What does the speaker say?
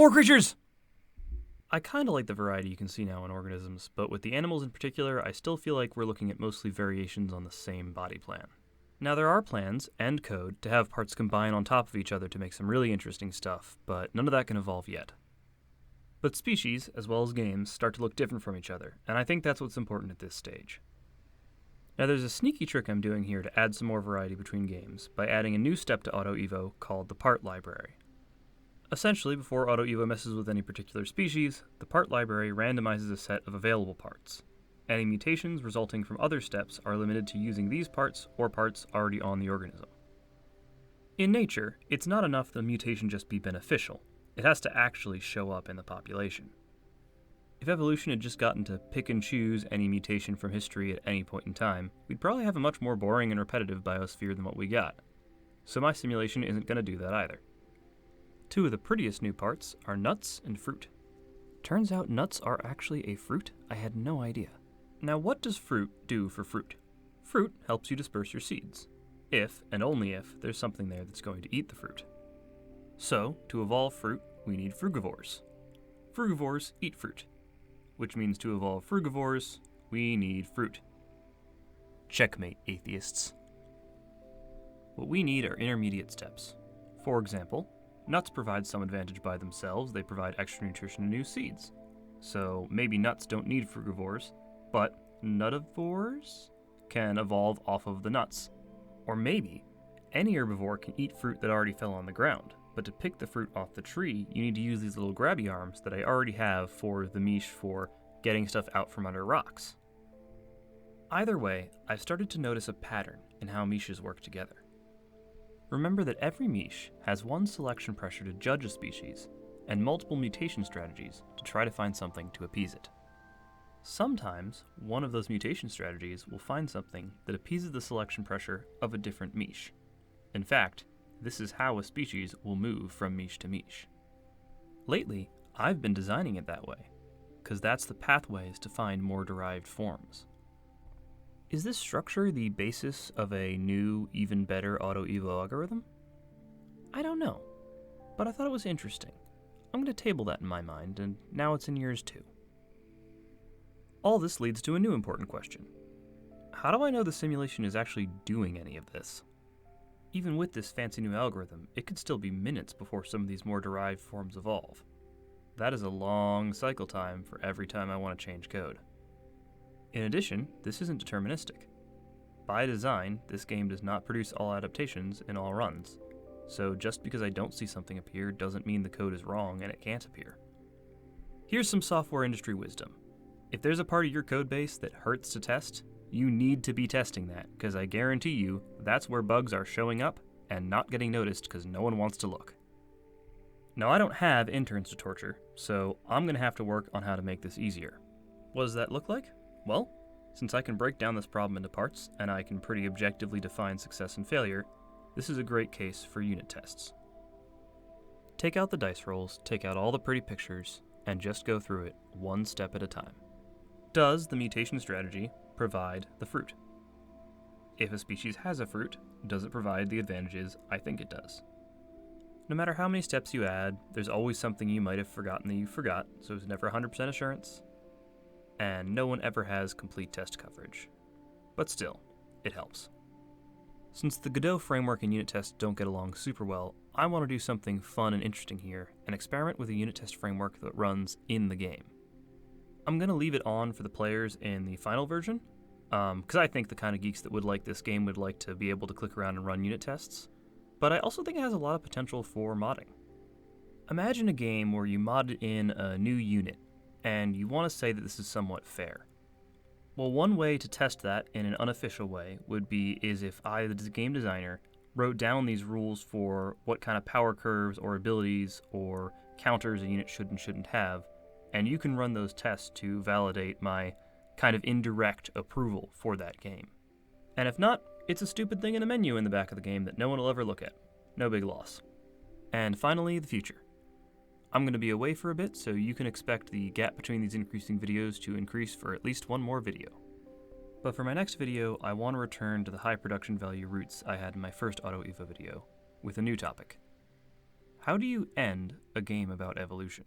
More creatures! I kinda like the variety you can see now in organisms, but with the animals in particular, I still feel like we're looking at mostly variations on the same body plan. Now there are plans, and code, to have parts combine on top of each other to make some really interesting stuff, but none of that can evolve yet. But species, as well as games, start to look different from each other, and I think that's what's important at this stage. Now there's a sneaky trick I'm doing here to add some more variety between games, by adding a new step to Auto Evo called the part library. Essentially, before Auto Evo messes with any particular species, the part library randomizes a set of available parts. Any mutations resulting from other steps are limited to using these parts or parts already on the organism. In nature, it's not enough the mutation just be beneficial, it has to actually show up in the population. If evolution had just gotten to pick and choose any mutation from history at any point in time, we'd probably have a much more boring and repetitive biosphere than what we got. So my simulation isn't going to do that either. Two of the prettiest new parts are nuts and fruit. Turns out nuts are actually a fruit? I had no idea. Now what does fruit do for fruit? Fruit helps you disperse your seeds, if, and only if, there's something there that's going to eat the fruit. So, to evolve fruit, we need frugivores. Frugivores eat fruit, which means to evolve frugivores, we need fruit. Checkmate, atheists. What we need are intermediate steps. For example, nuts provide some advantage by themselves, they provide extra nutrition to new seeds. So maybe nuts don't need frugivores, but nutivores can evolve off of the nuts. Or maybe any herbivore can eat fruit that already fell on the ground, but to pick the fruit off the tree, you need to use these little grabby arms that I already have for the miche for getting stuff out from under rocks. Either way, I've started to notice a pattern in how miches work together. Remember that every miche has one selection pressure to judge a species, and multiple mutation strategies to try to find something to appease it. Sometimes, one of those mutation strategies will find something that appeases the selection pressure of a different miche. In fact, this is how a species will move from miche to miche. Lately, I've been designing it that way, because that's the pathways to find more derived forms. Is this structure the basis of a new, even better Auto Evo algorithm? I don't know, but I thought it was interesting. I'm going to table that in my mind, and now it's in yours too. All this leads to a new important question. How do I know the simulation is actually doing any of this? Even with this fancy new algorithm, it could still be minutes before some of these more derived forms evolve. That is a long cycle time for every time I want to change code. In addition, this isn't deterministic. By design, this game does not produce all adaptations in all runs, so just because I don't see something appear doesn't mean the code is wrong and it can't appear. Here's some software industry wisdom. If there's a part of your code base that hurts to test, you need to be testing that, because I guarantee you that's where bugs are showing up and not getting noticed because no one wants to look. Now I don't have interns to torture, so I'm going to have to work on how to make this easier. What does that look like? Well, since I can break down this problem into parts, and I can pretty objectively define success and failure, this is a great case for unit tests. Take out the dice rolls, take out all the pretty pictures, and just go through it one step at a time. Does the mutation strategy provide the fruit? If a species has a fruit, does it provide the advantages I think it does? No matter how many steps you add, there's always something you might have forgotten that you forgot, so it's never 100% assurance. And no one ever has complete test coverage. But still, it helps. Since the Godot framework and unit tests don't get along super well, I want to do something fun and interesting here and experiment with a unit test framework that runs in the game. I'm going to leave it on for the players in the final version, because I think the kind of geeks that would like this game would like to be able to click around and run unit tests, but I also think it has a lot of potential for modding. Imagine a game where you modded in a new unit, and you want to say that this is somewhat fair. Well, one way to test that in an unofficial way would be if I, the game designer, wrote down these rules for what kind of power curves or abilities or counters a unit should and shouldn't have, and you can run those tests to validate my kind of indirect approval for that game. And if not, it's a stupid thing in a menu in the back of the game that no one will ever look at. No big loss. And finally, the future. I'm going to be away for a bit, so you can expect the gap between these increasing videos to increase for at least one more video. But for my next video, I want to return to the high production value roots I had in my first Auto Evo video, with a new topic. How do you end a game about evolution?